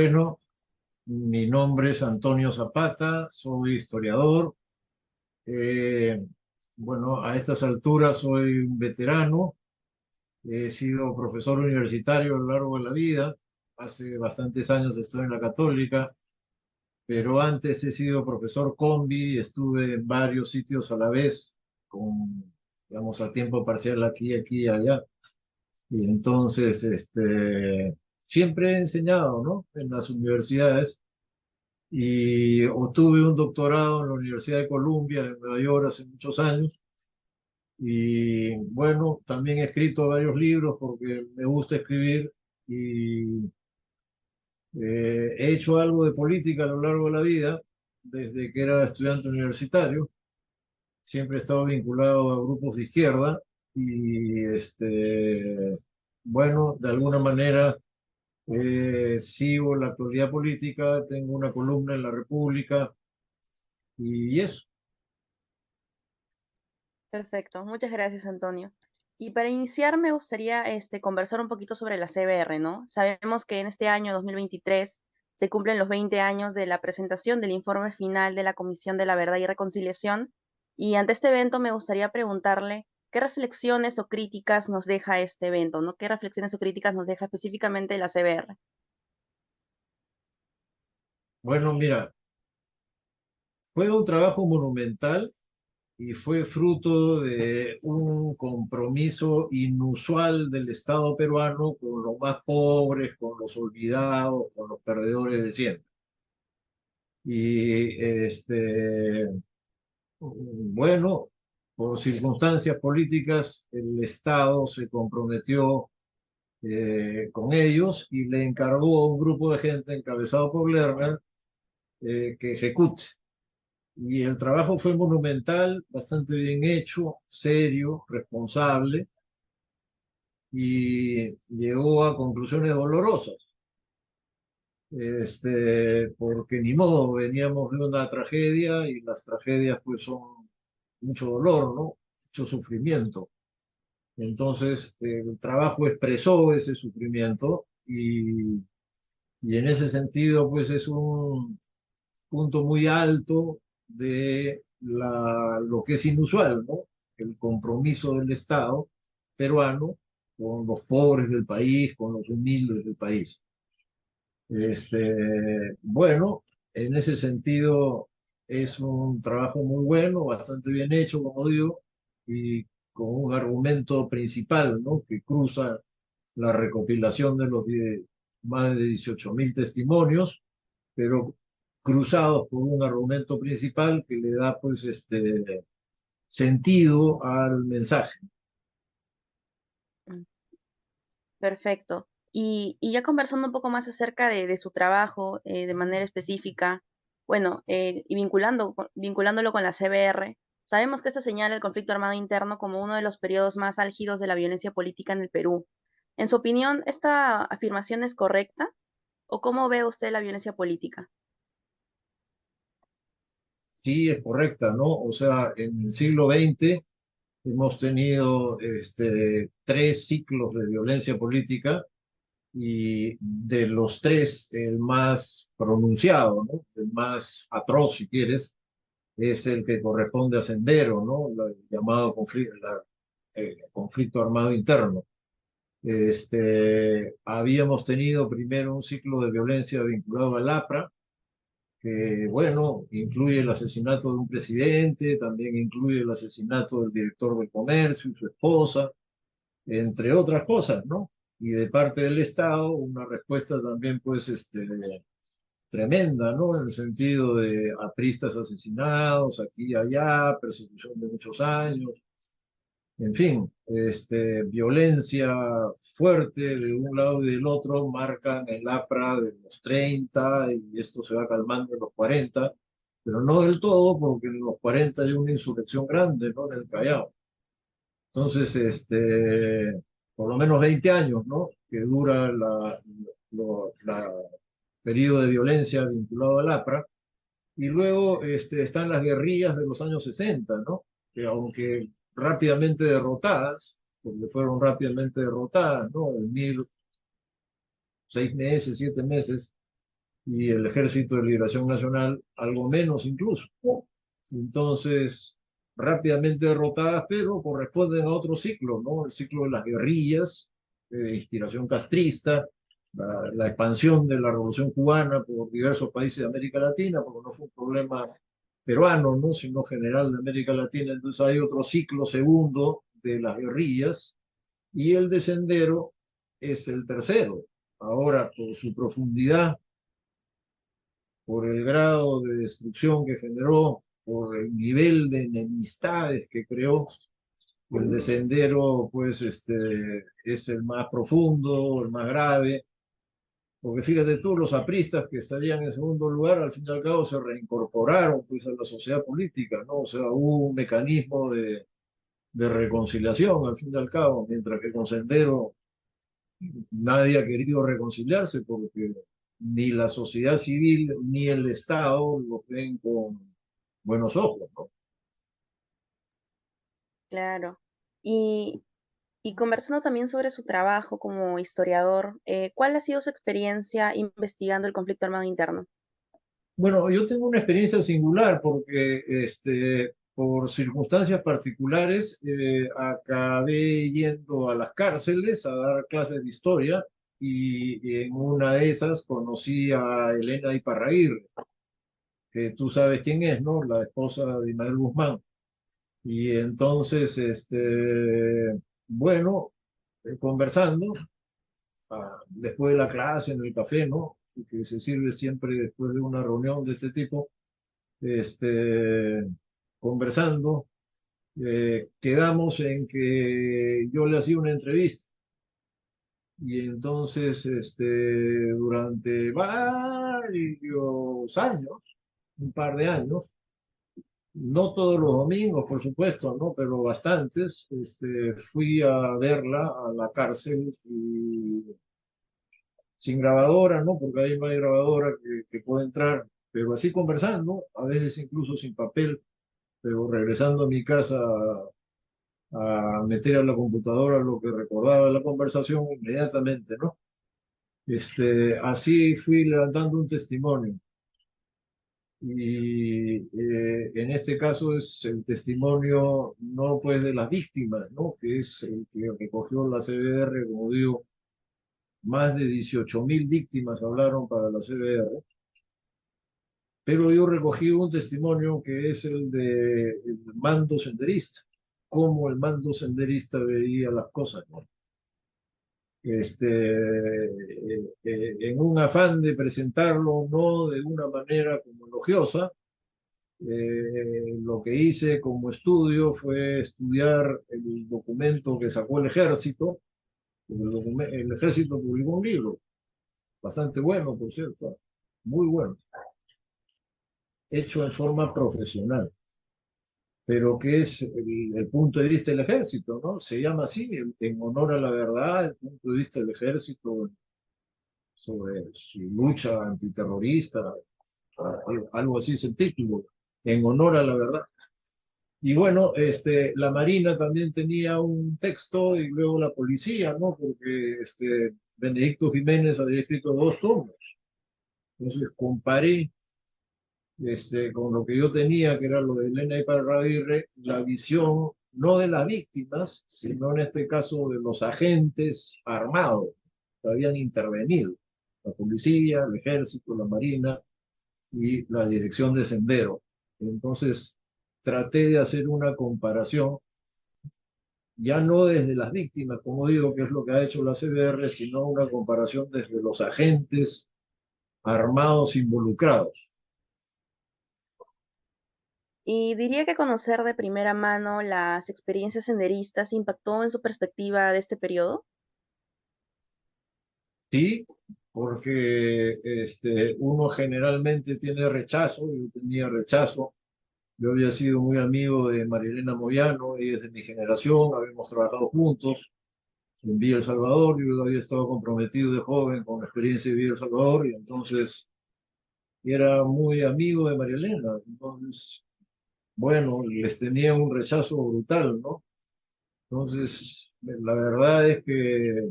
Bueno, mi nombre es Antonio Zapata, soy historiador. Eh, bueno, a estas alturas soy un veterano. He sido profesor universitario a lo largo de la vida. Hace bastantes años estoy en la Católica, pero antes he sido profesor combi, estuve en varios sitios a la vez, con, digamos, a tiempo parcial aquí y allá. Y entonces, siempre he enseñado, ¿no? En las universidades y obtuve un doctorado en la Universidad de Columbia en Nueva York hace muchos años. Y bueno, también he escrito varios libros porque me gusta escribir y he hecho algo de política a lo largo de la vida, desde que era estudiante universitario. Siempre he estado vinculado a grupos de izquierda y bueno, de alguna manera sigo la actualidad política, tengo una columna en La República y eso. Perfecto, muchas gracias, Antonio. Y para iniciar me gustaría conversar un poquito sobre la CBR, ¿no? Sabemos que en este año 2023 se cumplen los 20 años de la presentación del informe final de la Comisión de la Verdad y Reconciliación, y ante este evento me gustaría preguntarle qué reflexiones o críticas nos deja este evento, ¿no? ¿Qué reflexiones o críticas nos deja específicamente la CBR? Bueno, mira, fue un trabajo monumental y fue fruto de un compromiso inusual del Estado peruano con los más pobres, con los olvidados, con los perdedores de siempre. Y bueno, por circunstancias políticas, el Estado se comprometió con ellos y le encargó a un grupo de gente encabezado por Lerner que ejecute. Y el trabajo fue monumental, bastante bien hecho, serio, responsable, y llegó a conclusiones dolorosas. Porque ni modo, veníamos de una tragedia y las tragedias pues son mucho dolor, ¿no? Mucho sufrimiento. Entonces, el trabajo expresó ese sufrimiento y en ese sentido pues es un punto muy alto de lo que es inusual, ¿no? El compromiso del Estado peruano con los pobres del país, con los humildes del país. Bueno, en ese sentido es un trabajo muy bueno, bastante bien hecho, como digo, y con un argumento principal, ¿no? Que cruza la recopilación de más de 18.000 testimonios, pero cruzados por un argumento principal que le da pues sentido al mensaje. Mm, Perfecto. Y ya conversando un poco más acerca de su trabajo de manera específica, bueno, y vinculándolo con la CBR, sabemos que esta señala el conflicto armado interno como uno de los periodos más álgidos de la violencia política en el Perú. En su opinión, ¿esta afirmación es correcta? ¿O cómo ve usted la violencia política? Sí, es correcta, ¿no? O sea, en el siglo XX hemos tenido tres ciclos de violencia política y de los tres, el más pronunciado, ¿no? El más atroz, si quieres, es el que corresponde a Sendero, ¿no? El llamado conflicto armado interno. Habíamos tenido primero un ciclo de violencia vinculado al APRA, que, bueno, incluye el asesinato de un presidente, también incluye el asesinato del director del comercio y su esposa, entre otras cosas, ¿no? Y de parte del Estado, una respuesta también, pues, tremenda, ¿no? En el sentido de apristas asesinados aquí y allá, persecución de muchos años, en fin, violencia fuerte de un lado y del otro marcan el APRA de los 30 y esto se va calmando en los 40, pero no del todo porque en los 40 hay una insurrección grande, ¿no? En el Callao. Entonces, por lo menos 20 años, ¿no? Que dura la periodo de violencia vinculado al APRA. Y luego están las guerrillas de los años 60, ¿no? Que aunque rápidamente derrotadas, porque fueron rápidamente derrotadas, ¿no? En 6 meses, 7 meses, y el Ejército de Liberación Nacional algo menos incluso. Entonces, rápidamente derrotadas, pero corresponden a otro ciclo, ¿no? El ciclo de las guerrillas, de inspiración castrista, la expansión de la Revolución Cubana por diversos países de América Latina, porque no fue un problema peruano, ¿no? Sino general de América Latina. Entonces hay otro ciclo segundo de las guerrillas y el de Sendero es el tercero. Ahora, por su profundidad, por el grado de destrucción que generó, por el nivel de enemistades que creó, el de Sendero, pues, es el más profundo, el más grave, porque fíjate tú, los apristas que estarían en segundo lugar, al fin y al cabo se reincorporaron pues, a la sociedad política, ¿no? O sea, hubo un mecanismo de reconciliación, al fin y al cabo, mientras que con Sendero nadie ha querido reconciliarse porque ni la sociedad civil ni el Estado lo ven con buenos ojos, ¿no? Claro. Y, y conversando también sobre su trabajo como historiador, ¿cuál ha sido su experiencia investigando el conflicto armado interno? Bueno, yo tengo una experiencia singular porque por circunstancias particulares acabé yendo a las cárceles a dar clases de historia y en una de esas conocí a Elena Iparraguirre, que tú sabes quién es, ¿no? La esposa de Ismael Guzmán. Y entonces, bueno, conversando, después de la clase en el café, ¿no? Que se sirve siempre después de una reunión de este tipo, este, conversando, quedamos en que yo le hacía una entrevista. Y entonces, durante varios años, un par de años, no todos los domingos, por supuesto, ¿no? Pero bastantes. Fui a verla a la cárcel y sin grabadora, ¿no? Porque ahí no hay grabadora que pueda entrar, pero así conversando, a veces incluso sin papel, pero regresando a mi casa a meter a la computadora lo que recordaba de la conversación inmediatamente, ¿no? Así fui levantando un testimonio. Y en este caso es el testimonio no pues de las víctimas, ¿no? Que es el que recogió la CBR, como digo, más de 18.000 víctimas hablaron para la CBR, pero yo recogí un testimonio que es el de el mando senderista, cómo el mando senderista veía las cosas, ¿no? En un afán de presentarlo no de una manera como elogiosa, lo que hice como estudio fue estudiar el documento que sacó el ejército. El ejército publicó un libro, bastante bueno, por cierto, muy bueno, hecho en forma profesional, pero que es el punto de vista del ejército, ¿no? Se llama así, en honor a la verdad, el punto de vista del ejército sobre su lucha antiterrorista, algo así es el título, en honor a la verdad. Y bueno, la Marina también tenía un texto y luego la policía, ¿no? Porque Benedicto Jiménez había escrito 2 tomos. Entonces comparé con lo que yo tenía, que era lo de Elena Iparraguirre, la visión no de las víctimas, sino en este caso de los agentes armados que habían intervenido, la policía, el ejército, la marina y la dirección de Sendero. Entonces traté de hacer una comparación, ya no desde las víctimas, como digo, que es lo que ha hecho la CBR, sino una comparación desde los agentes armados involucrados. Y diría que conocer de primera mano las experiencias senderistas impactó en su perspectiva de este periodo. Sí, porque uno generalmente tiene rechazo, yo tenía rechazo, yo había sido muy amigo de Marilena Moyano, ella es de mi generación, habíamos trabajado juntos en Villa El Salvador, yo había estado comprometido de joven con la experiencia de Villa El Salvador y entonces era muy amigo de Marilena, entonces, bueno, les tenía un rechazo brutal, ¿no? Entonces, la verdad es que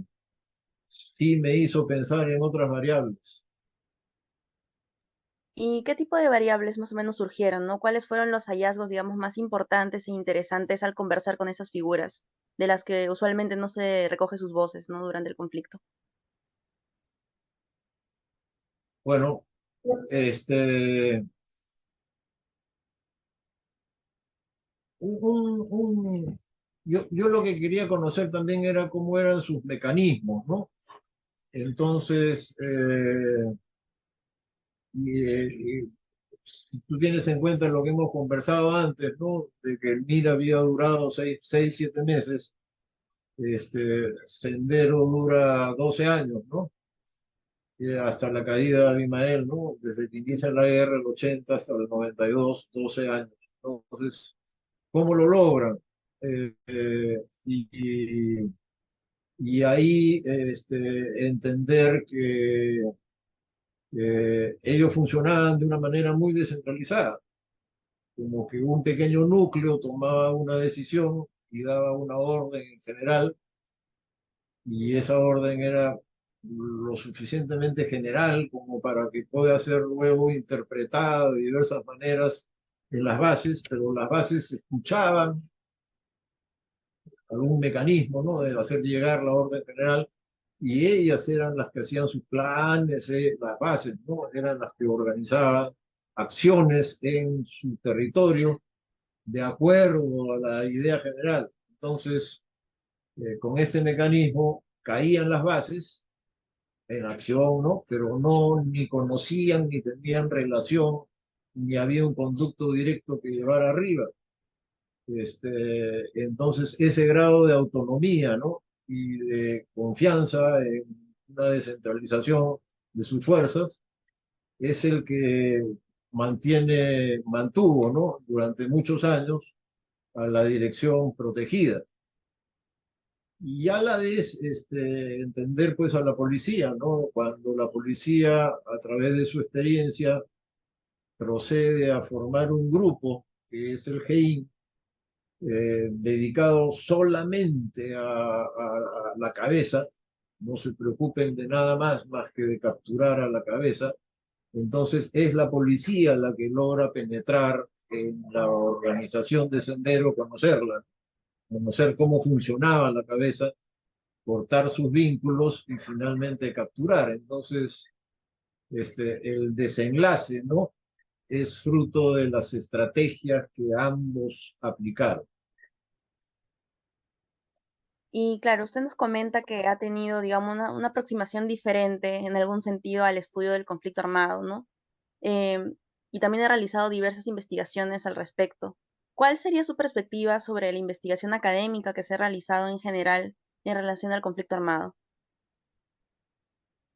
sí me hizo pensar en otras variables. ¿Y qué tipo de variables más o menos surgieron, no? ¿Cuáles fueron los hallazgos, digamos, más importantes e interesantes al conversar con esas figuras, de las que usualmente no se recoge sus voces, ¿no? Durante el conflicto. Bueno, este, yo lo que quería conocer también era cómo eran sus mecanismos, ¿no? Entonces, si tú tienes en cuenta lo que hemos conversado antes, ¿no? De que el MIR había durado 7 meses, Sendero dura 12 años, ¿no? Hasta la caída de Abimael, ¿no? Desde que inicia la guerra, el 80 hasta el 92, 12 años. Entonces, ¿cómo lo logran? Eh, eh, y, y ahí entender que ellos funcionaban de una manera muy descentralizada, como que un pequeño núcleo tomaba una decisión y daba una orden en general, y esa orden era lo suficientemente general como para que pueda ser luego interpretada de diversas maneras en las bases, pero las bases escuchaban algún mecanismo, ¿no? De hacer llegar la orden general, y ellas eran las que hacían sus planes, las bases, ¿no? Eran las que organizaban acciones en su territorio de acuerdo a la idea general. Entonces, con este mecanismo caían las bases en acción, ¿no? Pero no ni conocían ni tenían relación, ni había un conducto directo que llevar arriba. Entonces, ese grado de autonomía, ¿no? Y de confianza en una descentralización de sus fuerzas es el que mantuvo, ¿no? Durante muchos años a la dirección protegida. Y a la vez entender pues a la policía, ¿no? Cuando la policía, a través de su experiencia, procede a formar un grupo, que es el GEIN, dedicado solamente a la cabeza, no se preocupen de nada más que de capturar a la cabeza. Entonces es la policía la que logra penetrar en la organización de Sendero, conocer cómo funcionaba la cabeza, cortar sus vínculos y finalmente capturar. Entonces, el desenlace, ¿no? Es fruto de las estrategias que ambos aplicaron. Y claro, usted nos comenta que ha tenido, digamos, una aproximación diferente en algún sentido al estudio del conflicto armado, ¿no? Em, y también ha realizado diversas investigaciones al respecto. ¿Cuál sería su perspectiva sobre la investigación académica que se ha realizado en general en relación al conflicto armado?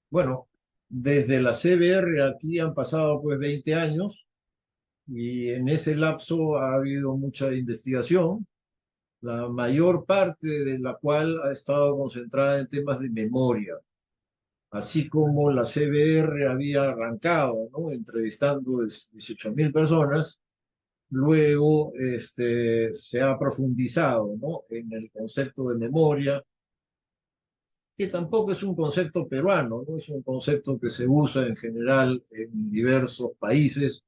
Bueno, desde la CBR aquí han pasado pues 20 años, y en ese lapso ha habido mucha investigación, la mayor parte de la cual ha estado concentrada en temas de memoria, así como la CBR había arrancado, ¿no? Entrevistando 18.000 personas. Luego se ha profundizado, ¿no? En el concepto de memoria, que tampoco es un concepto peruano, ¿no? Es un concepto que se usa en general en diversos países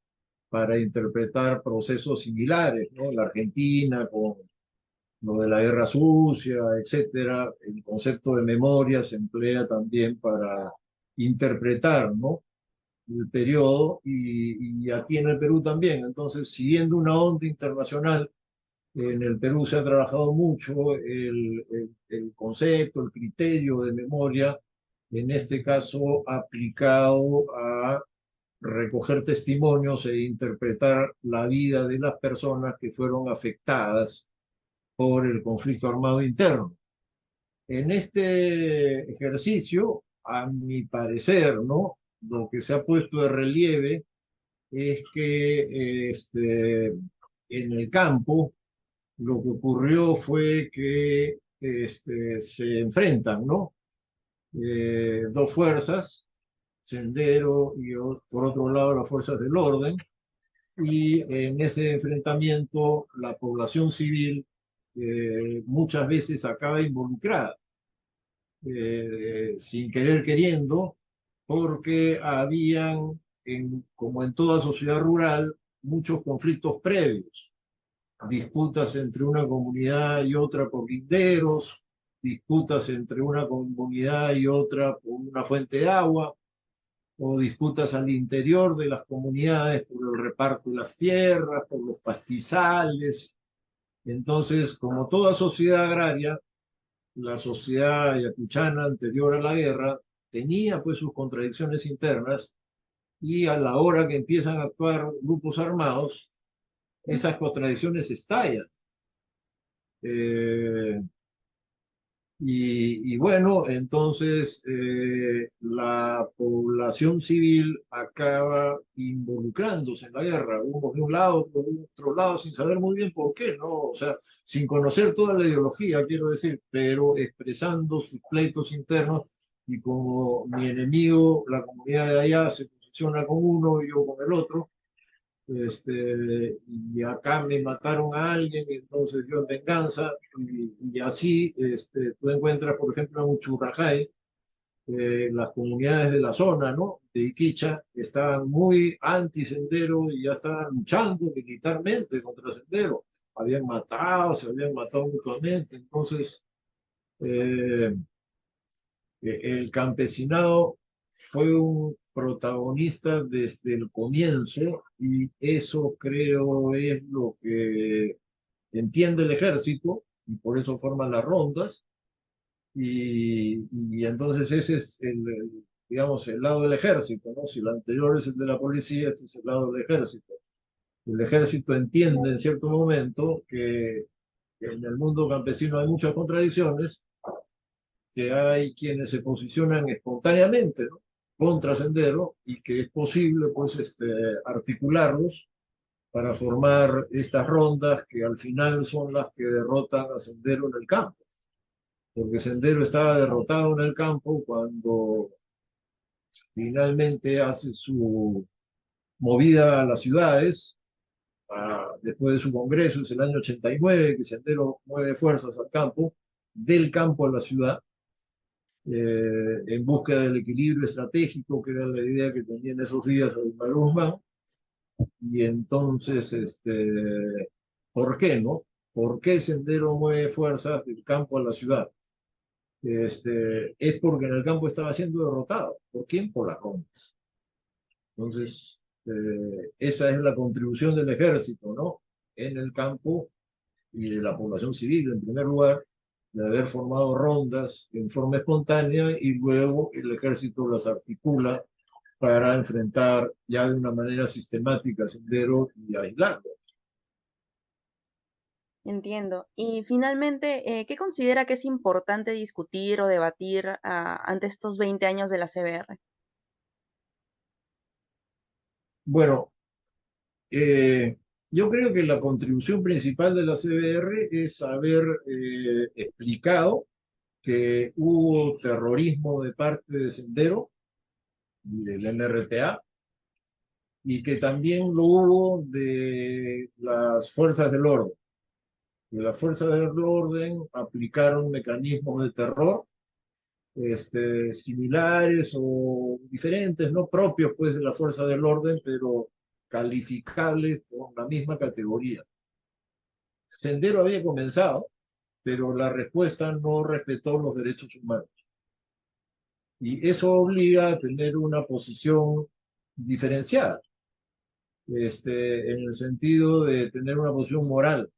para interpretar procesos similares, ¿no? La Argentina con lo de la guerra sucia, etcétera. El concepto de memoria se emplea también para interpretar, ¿no? El periodo, y aquí en el Perú también. Entonces, siguiendo una onda internacional, en el Perú se ha trabajado mucho el concepto, el criterio de memoria, en este caso aplicado a recoger testimonios e interpretar la vida de las personas que fueron afectadas por el conflicto armado interno. En este ejercicio, a mi parecer, ¿no? Lo que se ha puesto de relieve es que en el campo lo que ocurrió fue que se enfrentan, ¿no? Dos fuerzas, Sendero y por otro lado las fuerzas del orden, y en ese enfrentamiento la población civil muchas veces acaba involucrada, sin querer queriendo, porque habían como en toda sociedad rural, muchos conflictos previos, disputas entre una comunidad y otra por linderos, disputas entre una comunidad y otra por una fuente de agua, o disputas al interior de las comunidades por el reparto de las tierras, por los pastizales. Entonces, como toda sociedad agraria, la sociedad ayacuchana anterior a la guerra tenía pues sus contradicciones internas y a la hora que empiezan a actuar grupos armados, esas contradicciones estallan. Eh, y bueno, entonces la población civil acaba involucrándose en la guerra, unos de un lado, otros de otro lado, sin saber muy bien por qué, ¿no? O sea, sin conocer toda la ideología, quiero decir, pero expresando sus pleitos internos y como mi enemigo, la comunidad de allá, se posiciona con uno y yo con el otro, y acá me mataron a alguien, y entonces yo en venganza, y así tú encuentras, por ejemplo, en Uchurrajay, las comunidades de la zona, ¿no? De Iquicha, estaban muy anti-Sendero y ya estaban luchando militarmente contra Sendero. Se habían matado mutuamente. Entonces, eh, el campesinado fue un protagonista desde el comienzo y eso creo es lo que entiende el ejército y por eso forman las rondas y entonces ese es digamos, el lado del ejército, ¿no? Si el anterior es el de la policía, este es el lado del ejército. El ejército entiende en cierto momento que en el mundo campesino hay muchas contradicciones, que hay quienes se posicionan espontáneamente, ¿no? Contra Sendero y que es posible pues, articularlos para formar estas rondas que al final son las que derrotan a Sendero en el campo. Porque Sendero estaba derrotado en el campo cuando finalmente hace su movida a las ciudades, después de su congreso, es el año 89, que Sendero mueve fuerzas al campo, del campo a la ciudad, en búsqueda del equilibrio estratégico, que era la idea que tenía en esos días Aymar Guzmán. Y entonces, ¿por qué no? ¿Por qué Sendero mueve fuerzas del campo a la ciudad? Es porque en el campo estaba siendo derrotado. ¿Por quién? Por las rondas. Entonces, esa es la contribución del ejército, ¿no? En el campo y de la población civil, en primer lugar, de haber formado rondas en forma espontánea y luego el ejército las articula para enfrentar ya de una manera sistemática a Sendero y aislarlo. Entiendo. Y finalmente, ¿qué considera que es importante discutir o debatir ante estos 20 años de la CBR? Bueno, eh, yo creo que la contribución principal de la CBR es haber explicado que hubo terrorismo de parte de Sendero y del NRTA y que también lo hubo de las fuerzas del orden. Que las fuerzas del orden aplicaron mecanismos de terror similares o diferentes, no propios pues de la fuerza del orden, pero calificables con la misma categoría. Sendero había comenzado, pero la respuesta no respetó los derechos humanos. Y eso obliga a tener una posición diferenciada, en el sentido de tener una posición moral,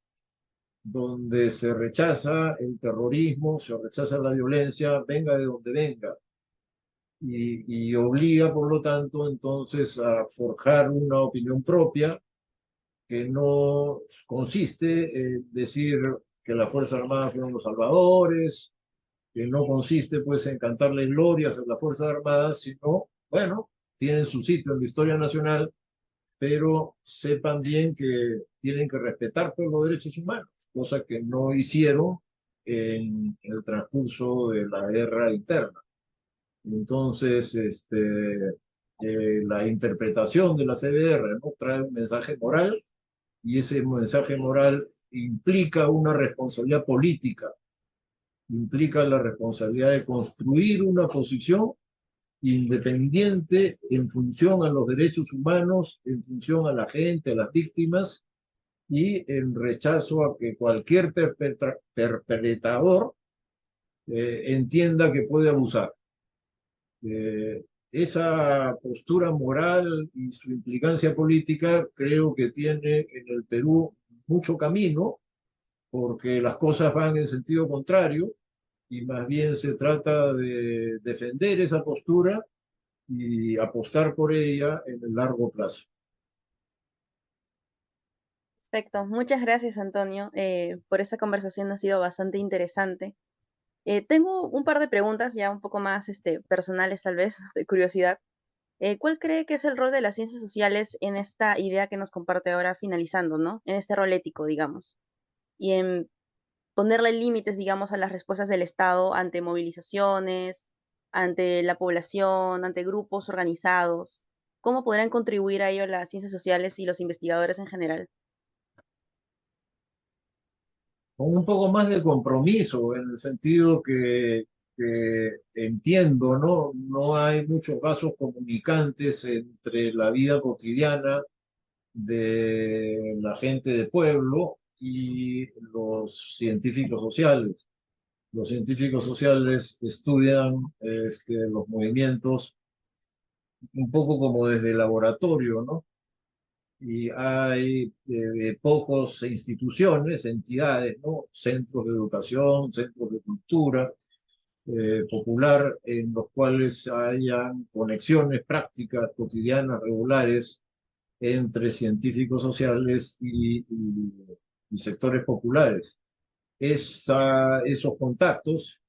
donde se rechaza el terrorismo, se rechaza la violencia, venga de donde venga, y obliga, por lo tanto, entonces a forjar una opinión propia que no consiste en decir que las Fuerzas Armadas fueron los salvadores, que no consiste pues en cantarle glorias a las Fuerzas Armadas, sino, bueno, tienen su sitio en la historia nacional, pero sepan bien que tienen que respetar pues, los derechos humanos, cosa que no hicieron en el transcurso de la guerra interna. Entonces, la interpretación de la CBR, ¿no? Trae un mensaje moral y ese mensaje moral implica una responsabilidad política, implica la responsabilidad de construir una posición independiente en función a los derechos humanos, en función a la gente, a las víctimas y en rechazo a que cualquier perpetrador entienda que puede abusar. Esa postura moral y su implicancia política creo que tiene en el Perú mucho camino, porque las cosas van en sentido contrario y más bien se trata de defender esa postura y apostar por ella en el largo plazo. Perfecto, muchas gracias Antonio por esta conversación, ha sido bastante interesante. Tengo un par de preguntas ya un poco más personales tal vez, de curiosidad. ¿Cuál cree que es el rol de las ciencias sociales en esta idea que nos comparte ahora finalizando, ¿no? En este rol ético, digamos, y en ponerle límites, digamos, a las respuestas del Estado ante movilizaciones, ante la población, ante grupos organizados? ¿Cómo podrían contribuir a ello las ciencias sociales y los investigadores en general? Con un poco más de compromiso, en el sentido que entiendo, ¿no? No hay muchos vasos comunicantes entre la vida cotidiana de la gente de pueblo y los científicos sociales. Los científicos sociales estudian los movimientos un poco como desde el laboratorio, ¿no? Y hay pocos instituciones, entidades, ¿no? Centros de educación, centros de cultura popular, en los cuales hayan conexiones prácticas, cotidianas, regulares, entre científicos sociales y sectores populares. Esos contactos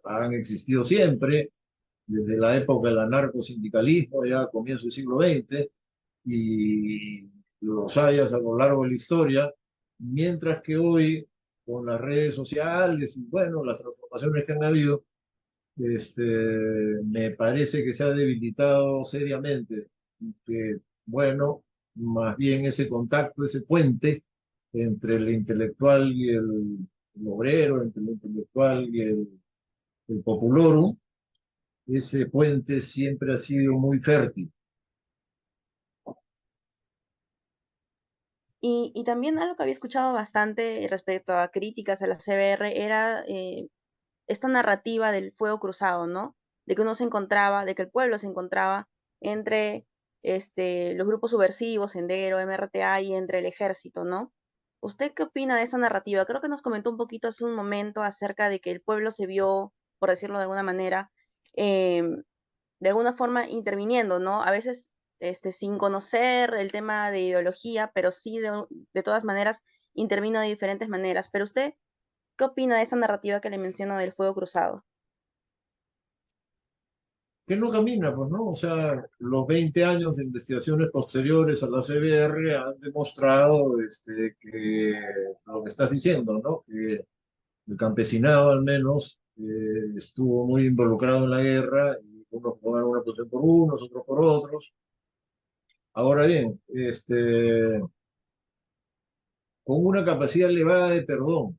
han existido siempre, desde la época del anarcosindicalismo, ya a comienzos del siglo XX, y los hayas a lo largo de la historia, mientras que hoy, con las redes sociales y bueno, las transformaciones que han habido, me parece que se ha debilitado seriamente, que más bien ese contacto, ese puente entre el intelectual y el obrero, entre el intelectual y el populorum, ese puente siempre ha sido muy fértil. Y también algo que había escuchado bastante respecto a críticas a la CBR era esta narrativa del fuego cruzado, ¿no? De que uno se encontraba, de que el pueblo se encontraba entre los grupos subversivos, Sendero, MRTA y entre el ejército, ¿no? ¿Usted qué opina de esa narrativa? Creo que nos comentó un poquito hace un momento acerca de que el pueblo se vio, por decirlo de alguna manera, em, de alguna forma interviniendo, ¿no? A veces sin conocer el tema de ideología, pero sí de todas maneras intervino de diferentes maneras. Pero usted, ¿qué opina de esa narrativa que le menciono del fuego cruzado? Que no camina, pues, ¿no? O sea, los 20 años de investigaciones posteriores a la CBR han demostrado que lo que estás diciendo, ¿no? Que el campesinado al menos estuvo muy involucrado en la guerra, y unos tomaron una posición por unos, otros por otros. Ahora bien, con una capacidad elevada de perdón,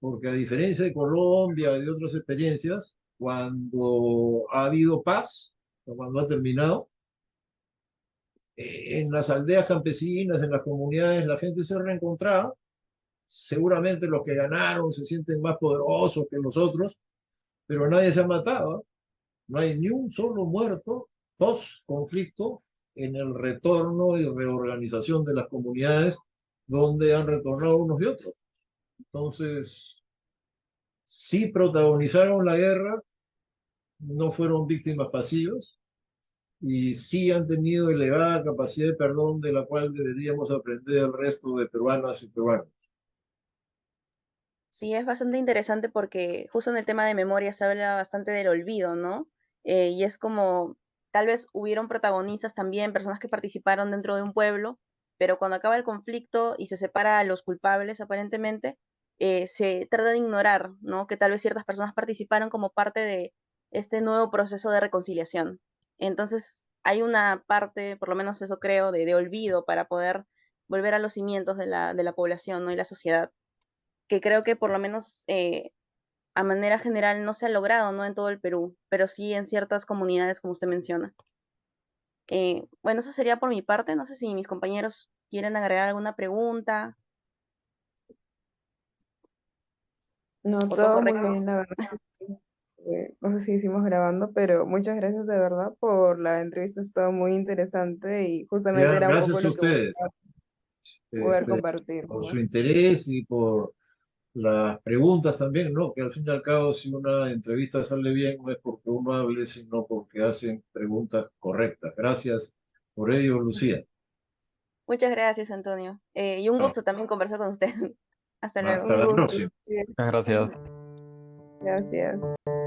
porque a diferencia de Colombia y de otras experiencias, cuando ha habido paz, o cuando ha terminado, en las aldeas campesinas, en las comunidades, la gente se ha reencontrado. Seguramente los que ganaron se sienten más poderosos que los otros, pero nadie se ha matado. No hay ni un solo muerto post conflicto en el retorno y reorganización de las comunidades donde han retornado unos y otros. Entonces, sí protagonizaron la guerra, no fueron víctimas pasivas y sí han tenido elevada capacidad de perdón de la cual deberíamos aprender el resto de peruanas y peruanos. Sí, es bastante interesante porque justo en el tema de memoria se habla bastante del olvido, ¿no? Y es como, tal vez hubieron protagonistas también, personas que participaron dentro de un pueblo, pero cuando acaba el conflicto y se separa a los culpables, aparentemente, se trata de ignorar, ¿no? Que tal vez ciertas personas participaron como parte de este nuevo proceso de reconciliación. Entonces, hay una parte, por lo menos eso creo, de olvido para poder volver a los cimientos de la población, ¿no? Y la sociedad que creo que por lo menos a manera general no se ha logrado, ¿no? En todo el Perú, pero sí en ciertas comunidades, como usted menciona. Bueno, eso sería por mi parte. No sé si mis compañeros quieren agregar alguna pregunta No, o todo todo muy correcto. bien, la verdad. No sé si hicimos grabando, pero muchas gracias de verdad por la entrevista, estuvo muy interesante y justamente Ya, era un poco gracias a lo que ustedes, buscaba poder este, compartir, por su ¿no? interés y por las preguntas también, ¿no? Que al fin y al cabo, si una entrevista sale bien, no es porque uno hable, sino porque hacen preguntas correctas. Gracias por ello, Lucía. Muchas gracias, Antonio. Y un Chao. gusto también conversar con usted. Hasta luego. Hasta Un la gusto. próxima. Bien, Muchas gracias. gracias.